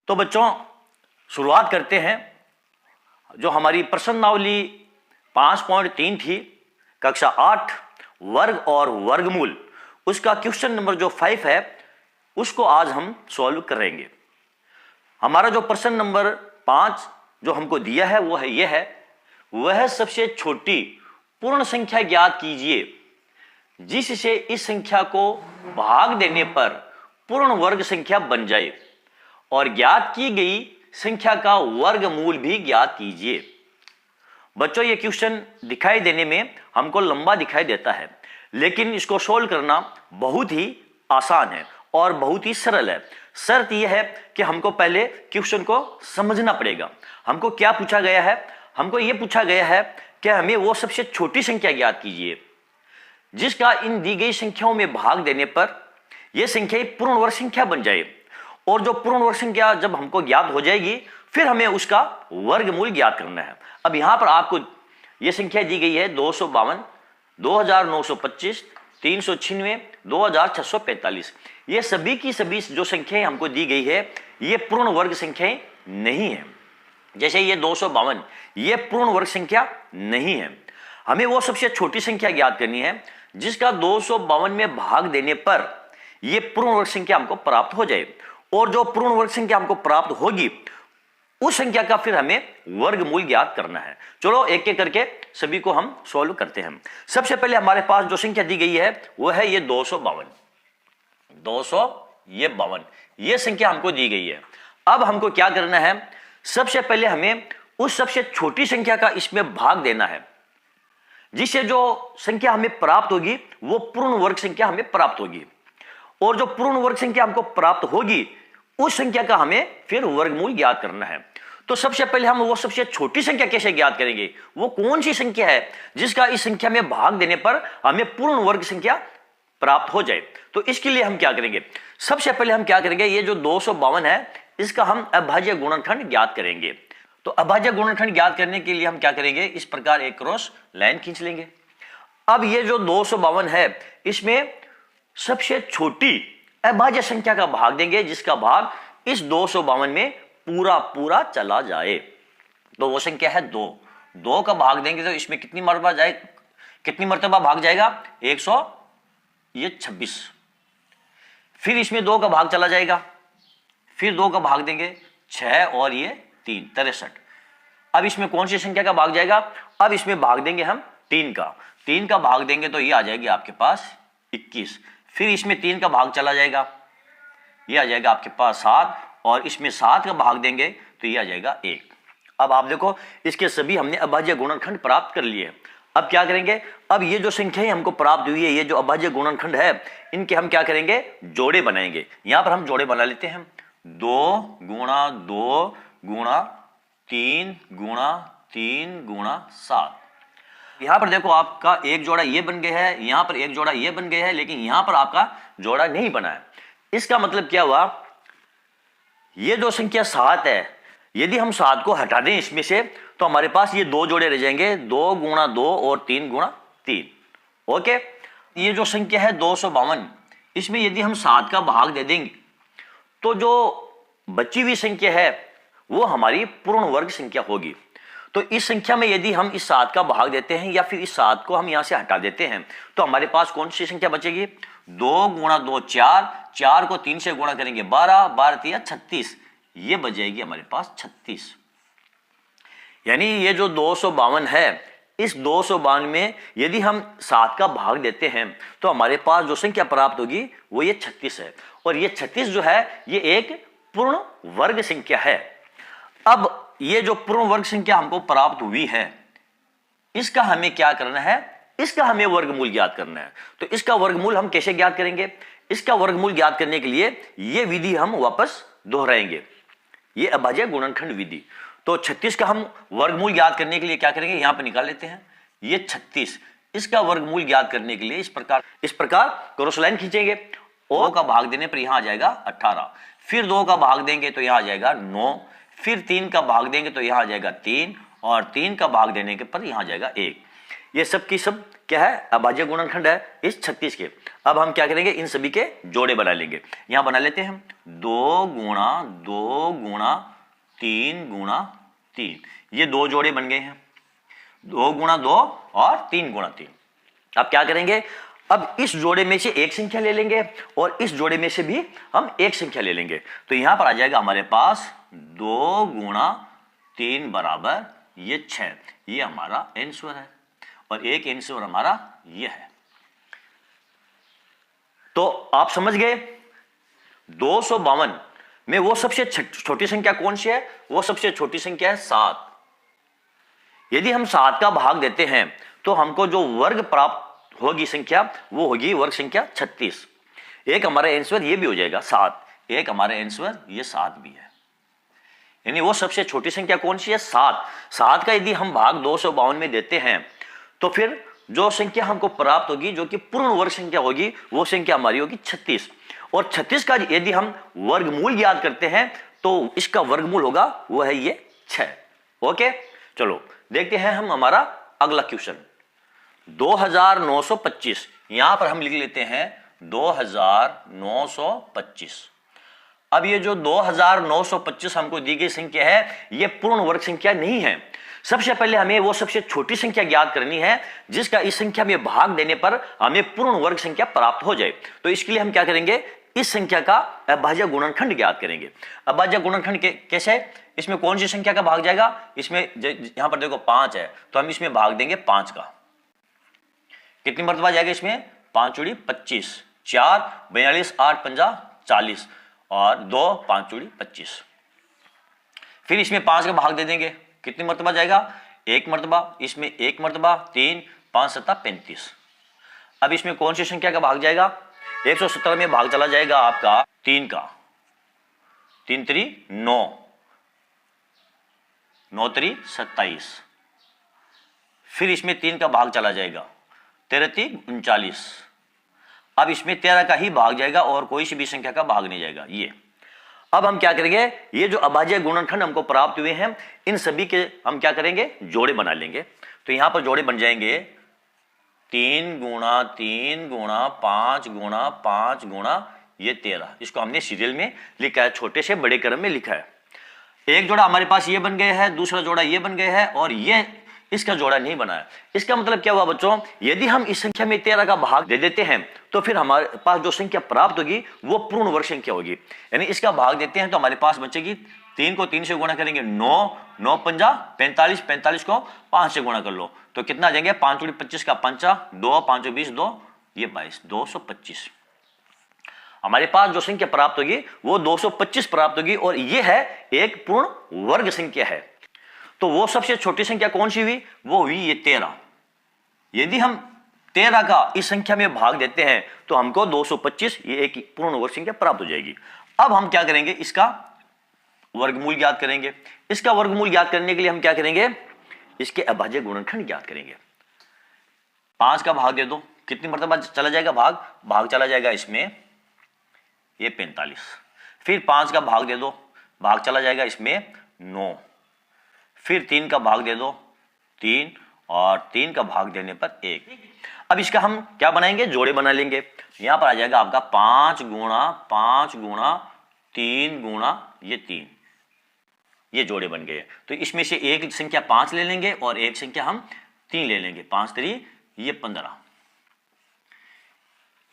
तो बच्चों शुरुआत करते हैं। जो हमारी प्रश्नावली 5.3 थी कक्षा 8 वर्ग और वर्गमूल, उसका क्वेश्चन नंबर जो 5 है उसको आज हम सॉल्व करेंगे। हमारा जो प्रश्न नंबर 5 जो हमको दिया है वो है यह है, वह सबसे छोटी पूर्ण संख्या ज्ञात कीजिए जिससे इस संख्या को भाग देने पर पूर्ण वर्ग संख्या बन जाए और ज्ञात की गई संख्या का वर्गमूल भी ज्ञात कीजिए। बच्चों ये क्वेश्चन दिखाई देने में हमको लंबा दिखाई देता है, लेकिन इसको सोल्व करना बहुत ही आसान है और बहुत ही सरल है। शर्त यह है कि हमको पहले क्वेश्चन को समझना पड़ेगा। हमको क्या पूछा गया है? हमको यह पूछा गया है कि हमें वो सबसे छोटी संख्या ज्ञात कीजिए जिसका इन दी गई संख्याओं में भाग देने पर यह संख्या पूर्ण वर्ग संख्या बन जाए, और जो पूर्ण वर्ग संख्या जब हमको ज्ञात हो जाएगी फिर हमें उसका वर्गमूल ज्ञात करना है। अब यहां पर आपको यह संख्या दी गई है 252, 2925, 396, 2645। ये सभी की सभी जो संख्याएं हमको दी गई है ये पूर्ण वर्ग संख्याएं नहीं है। जैसे ये 252 ये पूर्ण वर्ग संख्या नहीं है। हमें वो सबसे छोटी संख्या ज्ञात करनी है जिसका 252 में भाग देने पर यह पूर्ण वर्ग संख्या हमको प्राप्त हो जाए, और जो पूर्ण वर्ग संख्या हमको प्राप्त होगी उस संख्या का फिर हमें वर्गमूल ज्ञात करना है। चलो एक एक करके सभी को हम सॉल्व करते हैं। सबसे पहले हमारे पास जो संख्या दी गई है वो है ये 252 ये संख्या हमको दी गई है। अब हमको क्या करना है? सबसे पहले हमें उस सबसे छोटी संख्या का इसमें भाग देना है जिससे जो संख्या हमें प्राप्त होगी वो पूर्ण वर्ग संख्या हमें प्राप्त होगी, और जो पूर्ण वर्ग संख्या हमको प्राप्त होगी उस संख्या का हमें फिर वर्गमूल ज्ञात करना है। तो सबसे पहले हम वो सबसे छोटी संख्या कैसे ज्ञात करेंगे? वो कौन सी संख्या है जिसका इस संख्या में भाग देने पर हमें पूर्ण वर्ग संख्या प्राप्त हो जाए? तो इसके लिए हम क्या करेंगे? सबसे पहले हम क्या करेंगे, ये जो 252 है इसका हम अभाज्य गुणनखंड ज्ञात करेंगे। तो अभाज्य गुणनखंड ज्ञात करने के लिए हम क्या करेंगे, इस प्रकार एक क्रॉस लाइन खींच लेंगे। अब ये जो 252 है इसमें सबसे छोटी अभाज्य संख्या का भाग देंगे जिसका भाग इस 252 में पूरा पूरा चला जाए। तो वो संख्या है 2 का भाग देंगे तो इसमें कितनी मर्तबा भाग जाएगा? 126। फिर इसमें 2 का भाग चला जाएगा, फिर 2 का भाग देंगे 6 और ये 3, 63। अब इसमें कौन सी संख्या का भाग जाएगा? अब इसमें भाग देंगे हम 3 का भाग देंगे तो ये आ जाएगी आपके पास 21। फिर इसमें 3 का भाग चला जाएगा, ये आ जाएगा आपके पास 7, और इसमें 7 का भाग देंगे तो ये आ जाएगा 1। अब आप देखो इसके सभी हमने अभाज्य गुणनखंड प्राप्त कर लिए। अब क्या करेंगे? अब ये जो संख्याएं हमको प्राप्त हुई है, ये जो अभाज्य गुणनखंड है, इनके हम क्या करेंगे? जोड़े बनाएंगे। यहां पर हम जोड़े बना लेते हैं। 2 गुणा 2 गुणा 3 गुणा 3 गुणा 7। यहां पर देखो आपका एक जोड़ा ये बन गया है, यहां पर एक जोड़ा ये बन गया है, लेकिन यहां पर आपका जोड़ा नहीं बना है। इसका मतलब क्या हुआ? ये जो संख्या 7 है, यदि हम 7 को हटा दें इसमें से तो हमारे पास ये 2 जोड़े रह जाएंगे, 2 गुणा 2 और 3 गुणा 3। ओके, ये जो संख्या है 252, इसमें यदि हम 7 का भाग दे देंगे तो जो बची हुई संख्या है वो हमारी पूर्ण वर्ग संख्या होगी। तो इस संख्या में यदि हम इस 7 का भाग देते हैं या फिर इस 7 को हम यहां से हटा देते हैं तो हमारे पास कौन सी संख्या बचेगी? 2 गुणा 2 4, 4 को 3 से गुणा करेंगे 12, 12 3 36, ये बच जाएगी हमारे पास 36। यानी ये जो 252 है, इस 252 में यदि हम 7 का भाग देते हैं तो हमारे पास जो संख्या प्राप्त होगी वो ये 36 है, और ये 36 जो है ये एक पूर्ण वर्ग संख्या है। अब ये जो पूर्ण वर्ग संख्या हमको प्राप्त हुई है इसका हमें क्या करना है? इसका हमें वर्गमूल ज्ञात करना है। तो इसका वर्गमूल हम कैसे ज्ञात करेंगे? इसका वर्गमूल ज्ञात करने के लिए ये विधि हम वापस दोहराएंगे, ये अभाज्य गुणनखंड विधि। तो 36 का हम वर्गमूल ज्ञात करने के लिए क्या करेंगे? यहां पर निकाल लेते हैं ये 36, इसका वर्गमूल ज्ञात करने के लिए इस प्रकार क्रॉस लाइन खींचेंगे। 2 का भाग देने पर यहां आ जाएगा 18, फिर 2 का भाग देंगे तो यहां आ जाएगा 9, फिर 3 का भाग देंगे तो यहां आ जाएगा 3, और 3 का भाग देने के पर यहां आ जाएगा 1। ये सब की सब क्या है, अभाज्य गुणनखंड है इस 36 के। अब हम क्या करेंगे, इन सभी के जोड़े बना लेंगे। यहां बना लेते हैं हम 2 गुणा 2 गुणा 3 गुणा 3, ये 2 जोड़े बन गए हैं, 2 गुणा 2 और 3 गुणा 3। अब क्या करेंगे, अब इस जोड़े में से एक संख्या ले लेंगे और इस जोड़े में से भी हम एक संख्या ले लेंगे। तो यहां पर आ जाएगा हमारे पास 2 गुणा 3 बराबर ये 6, ये हमारा आंसर है और एक आंसर हमारा ये है। तो आप समझ गए 252 में वो सबसे छोटी संख्या कौन सी है, वो सबसे छोटी संख्या है 7। यदि हम 7 का भाग देते हैं तो हमको जो वर्ग प्राप्त होगी संख्या वो होगी वर्ग संख्या 36। एक हमारा आंसर ये भी हो जाएगा 7, एक हमारा आंसर ये 7 भी है। यानी वो सबसे छोटी संख्या कौन सी है, 7। 7 का यदि हम भाग 252 में देते हैं तो फिर जो संख्या हमको प्राप्त होगी जो कि पूर्ण वर्ग संख्या होगी वो संख्या हमारी होगी 36। और 36 का यदि हम वर्गमूल याद करते हैं तो इसका वर्गमूल होगा वो है ये 6। ओके, चलो देखते हैं हम हमारा अगला क्वेश्चन 2925। यहां पर हम लिख लेते हैं 2925। अब ये जो 2925 हमको दी गई संख्या है ये पूर्ण वर्ग संख्या नहीं है। सबसे पहले हमें वो सबसे छोटी संख्या ज्ञात करनी है जिसका इस संख्या में भाग देने पर हमें पूर्ण वर्ग संख्या प्राप्त हो जाए। तो इसके लिए हम क्या करेंगे, इस संख्या का अभाज्य गुणनखंड ज्ञात करेंगे। अभाज्य गुणनखंड कैसे, इसमें कौन सी संख्या का भाग जाएगा, इसमें यहां पर देखो 5 है तो हम इसमें भाग देंगे 5 का। कितनी मर्तबा जाएगा इसमें, 5 चूड़ी 25, 4 42, 8 पंजा 40 और 2 5 चूड़ी 25। फिर इसमें 5 का भाग दे देंगे, कितनी मर्तबा जाएगा, 1 मर्तबा, इसमें 1 मर्तबा, 3 5 7 35। अब इसमें कौन सी संख्या का भाग जाएगा, 117 में भाग चला जाएगा आपका 3 का, 3 3 9, 9 3 27। फिर इसमें 3 का भाग चला जाएगा, 13 3 39। अब इसमें 13 का ही भाग जाएगा और कोई सी भी संख्या का भाग नहीं जाएगा ये। अब हम क्या करेंगे, ये जो अभाज्य गुणनखंड हमको प्राप्त हुए हैं इन सभी के हम क्या करेंगे, जोड़े बना लेंगे। तो यहां पर जोड़े बन जाएंगे 3 गुणा 3 गुणा 5 गुणा 5 गुणा ये 13। इसको हमने सीरियल में लिखा है, छोटे से बड़े क्रम में लिखा है। एक जोड़ा हमारे पास ये बन गया है, दूसरा जोड़ा ये बन गया है और ये इसका जोड़ा नहीं बना है। इसका मतलब क्या हुआ बच्चों, यदि हम इस संख्या में 13 का भाग दे देते हैं तो फिर हमारे पास जो संख्या प्राप्त होगी वो पूर्ण वर्ग संख्या होगी। यानी इसका भाग देते हैं तो हमारे पास बचेगी, 3 को 3 से गुणा करेंगे 9, 9 पंजा 45, 45 को 5 से गुणा कर लो तो कितना आ जाएंगे, 5 चूड़ी 25 का पंचा, 2 5 20 2 ये 22, 225। हमारे पास जो संख्या प्राप्त होगी वो 225 प्राप्त होगी और ये है एक पूर्ण वर्ग संख्या है। तो वो सबसे छोटी संख्या कौन सी हुई, वो हुई ये 13। यदि हम 13 का इस संख्या में भाग देते हैं तो हमको 225 ये एक पूर्ण वर्ग संख्या प्राप्त हो जाएगी। अब हम क्या करेंगे, इसका वर्गमूल ज्ञात करेंगे। इसका वर्गमूल ज्ञात करने के लिए हम क्या करेंगे, इसके अभाज्य गुणनखंड ज्ञात करेंगे। 5 का भाग दे दो, कितनी मर्तबा चला जाएगा भाग चला जाएगा इसमें ये 45। फिर 5 का भाग दे दो, भाग चला जाएगा इसमें 9। फिर 3 का भाग दे दो 3 और 3 का भाग देने पर 1। अब इसका हम क्या बनाएंगे, जोड़े बना लेंगे। यहां पर आ जाएगा आपका 5 गुणा 5 गुणा 3 गुणा ये 3, ये जोड़े बन गए। तो इसमें से एक संख्या 5 ले लेंगे और एक संख्या हम 3 ले लेंगे, 5 3 ये 15।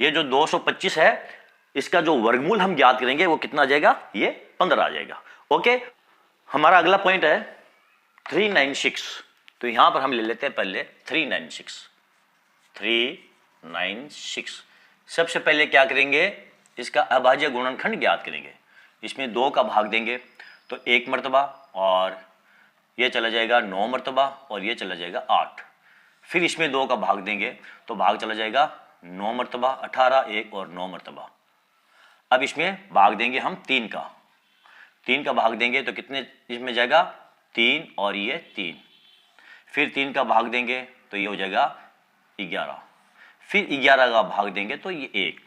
ये जो 225 है इसका जो वर्गमूल हम ज्ञात करेंगे वो कितना आ जाएगा, ये 15 आ जाएगा। ओके, हमारा अगला पॉइंट है 396। तो यहां पर हम ले लेते हैं पहले 396। सबसे पहले क्या करेंगे, इसका अभाज्य गुणनखंड ज्ञात करेंगे। इसमें 2 का भाग देंगे तो 1 मर्तबा और ये चला जाएगा 9 मर्तबा और ये चला जाएगा 8। फिर इसमें 2 का भाग देंगे तो भाग चला जाएगा 9 मर्तबा 18, 1 और 9 मर्तबा। अब इसमें भाग देंगे हम 3 का, 3 का भाग देंगे तो कितने इसमें जाएगा, 3 और ये 3। फिर 3 का भाग देंगे तो ये हो जाएगा 11। फिर 11 का भाग देंगे तो ये 1।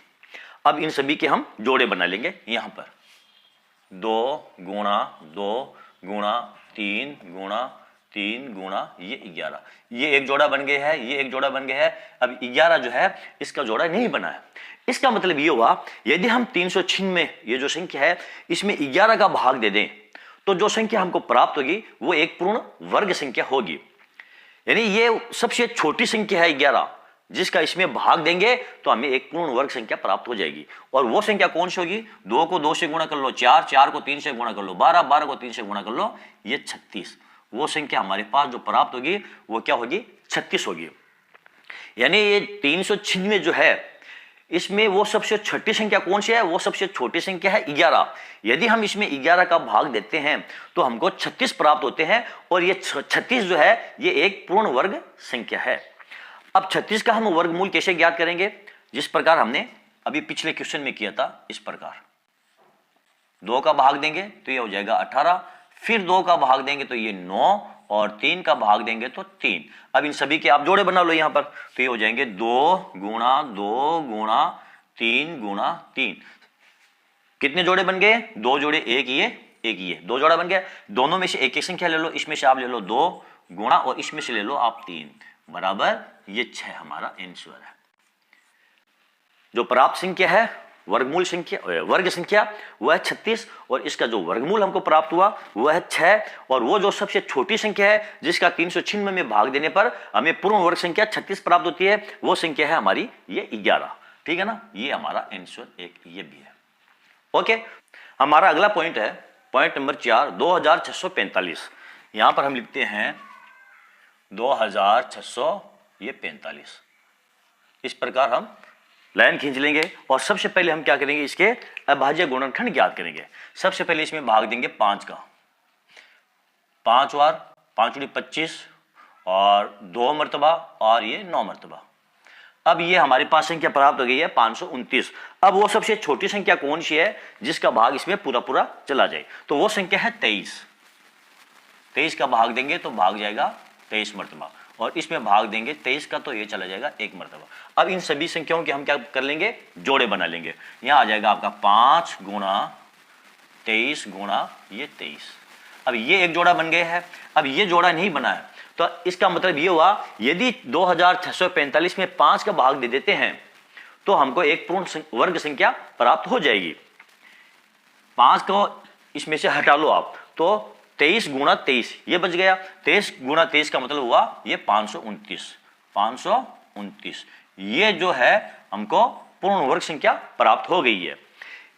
अब इन सभी के हम जोड़े बना लेंगे। यहां पर 2 गुणा 2 गुणा 3 गुणा 3 गुणा ये 11, ये एक जोड़ा बन गया है, ये एक जोड़ा बन गया है। अब 11 जो है इसका जोड़ा नहीं बना है। इसका मतलब ये हुआ यदि हम 396 ये जो संख्या है इसमें 11 का भाग दे दें तो जो संख्या हमको प्राप्त होगी वो एक पूर्ण वर्ग संख्या होगी। यानी ये सबसे छोटी संख्या है 11, जिसका इसमें भाग देंगे तो हमें एक पूर्ण वर्ग संख्या प्राप्त हो जाएगी। और वो संख्या कौन सी होगी? 2 को 2 से गुणा कर लो 4, 4 को 3 से गुणा कर लो 12, 12 को 3 से गुणा कर लो ये 36। वो संख्या हमारे पास जो प्राप्त होगी वो क्या होगी? 36 होगी। यानी ये 396 जो है इसमें वो सबसे छोटी संख्या कौन सी है? वो सबसे छोटी संख्या है 11। यदि हम इसमें 11 का भाग देते हैं तो हमको 36 प्राप्त होते हैं और ये 36 जो है ये एक पूर्ण वर्ग संख्या है। अब 36 का हम वर्गमूल कैसे ज्ञात करेंगे? जिस प्रकार हमने अभी पिछले क्वेश्चन में किया था, इस प्रकार 2 का भाग देंगे तो ये हो जाएगा 18, फिर 2 का भाग देंगे तो ये 9 और 3 का भाग देंगे तो 3। अब इन सभी के आप जोड़े बना लो यहां पर, तो ये हो जाएंगे 2 गुणा 2 गुणा 3 गुणा 3। कितने जोड़े बन गए? 2 जोड़े, एक ये 2 जोड़ा बन गया। दोनों में से एक एक संख्या ले लो, इसमें से आप ले लो 2 गुणा और इसमें से ले लो आप 3 बराबर ये 6 हमारा आंसर है। जो प्राप्त संख्या है वर्गमूल संख्या वर्ग संख्या वह है 36 और इसका जो वर्गमूल हमको प्राप्त हुआ वह है 6। और वो जो सबसे छोटी संख्या है जिसका 396 में भाग देने पर हमें पूर्ण वर्ग संख्या 36 प्राप्त होती है, वो संख्या है हमारी ये 11। ठीक है ना? ये हमारा आंसर एक ये भी है। ओके, हमारा अगला पॉइंट है पॉइंट नंबर 4, 2645। यहां पर हम लिखते हैं 2645। इस प्रकार हम लाइन खींच लेंगे और सबसे पहले हम क्या करेंगे? इसके अभाज्य गुणनखंड ज्ञात करेंगे। सबसे पहले इसमें भाग देंगे 5 का, 5 बार 5 × 25 और 2 मरतबा और ये 9 मरतबा। अब ये हमारे पास संख्या प्राप्त हो गई है 529। अब वो सबसे छोटी संख्या कौन सी है जिसका भाग इसमें पूरा पूरा चला जाए? तो वो संख्या है 23। 23 का भाग देंगे तो भाग जाएगा 23 मरतबा और इसमें भाग देंगे 23 का तो ये चला जाएगा 1 मरतबा। अब इन सभी संख्याओं के हम क्या कर लेंगे? जोड़े बना लेंगे। यहां आ जाएगा आपका 5 गुणा 23 गुणा ये 23। अब ये एक जोड़ा बन गया है। अब ये जोड़ा नहीं बना है तो इसका मतलब ये हुआ यदि 2645 में 5 का भाग दे देते हैं तो हमको एक पूर्ण वर्ग संख्या प्राप्त हो जाएगी। 5 को इसमें से हटा लो आप तो 23 गुणा 23 ये बच गया। 23 गुणा 23 का मतलब हुआ ये 529। ये जो है हमको पूर्ण वर्ग संख्या प्राप्त हो गई है।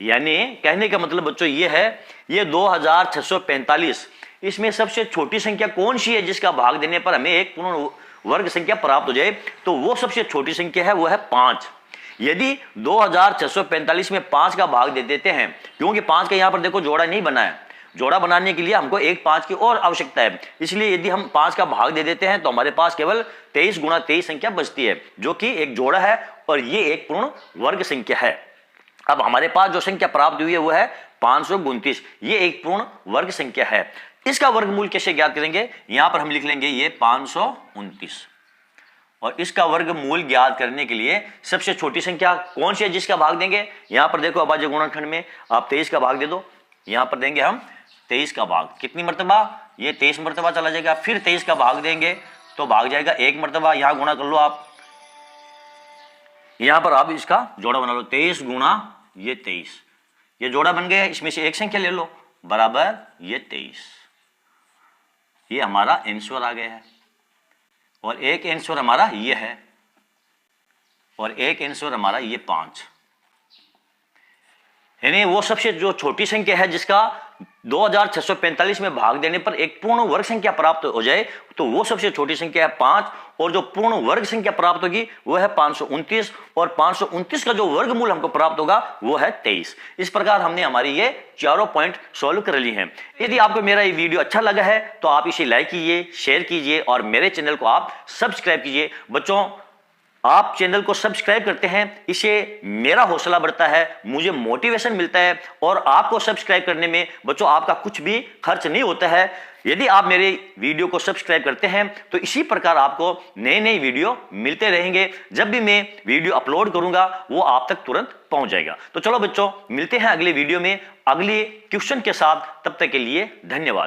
यानी कहने का मतलब बच्चों ये है ये 2645 इसमें सबसे छोटी संख्या कौन सी है जिसका भाग देने पर हमें एक पूर्ण वर्ग संख्या प्राप्त हो जाए? तो वो सबसे छोटी संख्या है वो है 5। यदि 2645 में 5 का भाग दे देते हैं, क्योंकि 5 का यहां पर देखो जोड़ा नहीं बना है, जोड़ा बनाने के लिए हमको एक 5 की और आवश्यकता है, इसलिए यदि हम 5 का भाग दे देते हैं तो हमारे पास केवल 23 गुणा 23 संख्या बचती है जो कि एक जोड़ा है और ये एक पूर्ण वर्ग संख्या है। अब हमारे पास जो संख्या प्राप्त हुई है वो है 529। ये एक पूर्ण वर्ग संख्या है। इसका वर्गमूल कैसे ज्ञात करेंगे? यहां पर हम लिख लेंगे ये 529 और इसका वर्गमूल ज्ञात करने के लिए सबसे छोटी संख्या कौन सी है जिसका भाग देंगे? यहां पर देखो अभाज्य गुणनखंड में आप 23 का भाग दे दो। यहां पर देंगे हम 23 का भाग, कितनी मरतबा? ये 23 मरतबा चला जाएगा। फिर 23 का भाग देंगे तो भाग जाएगा 1 मरतबा। यहां गुणा कर लो आप, यहां पर आप इसका जोड़ा बना लो 23 गुणा ये 23, ये जोड़ा बन गया। इसमें से एक संख्या ले लो बराबर ये 23। ये हमारा आंसर आ गया है और एक आंसर हमारा ये है और एक आंसर हमारा ये 5। यानी वो सबसे जो छोटी संख्या है जिसका 2645 में भाग देने पर एक पूर्ण वर्ग संख्या प्राप्त हो जाए तो वो सबसे छोटी संख्या है 5 और जो पूर्ण वर्ग संख्या प्राप्त होगी वो है 529 और 529 का जो वर्गमूल हमको प्राप्त होगा वो है 23। इस प्रकार हमने हमारी ये चारों पॉइंट सॉल्व कर ली हैं। यदि आपको मेरा ये वीडियो अच्छा लगा है तो आप इसे लाइक कीजिए, शेयर कीजिए और मेरे चैनल को आप सब्सक्राइब कीजिए। बच्चों आप चैनल को सब्सक्राइब करते हैं, इससे मेरा हौसला बढ़ता है, मुझे मोटिवेशन मिलता है और आपको सब्सक्राइब करने में बच्चों आपका कुछ भी खर्च नहीं होता है। यदि आप मेरे वीडियो को सब्सक्राइब करते हैं तो इसी प्रकार आपको नए नए वीडियो मिलते रहेंगे। जब भी मैं वीडियो अपलोड करूंगा वो आप तक तुरंत पहुंच जाएगा। तो चलो बच्चों मिलते हैं अगले वीडियो में अगले क्वेश्चन के साथ, तब तक के लिए धन्यवाद।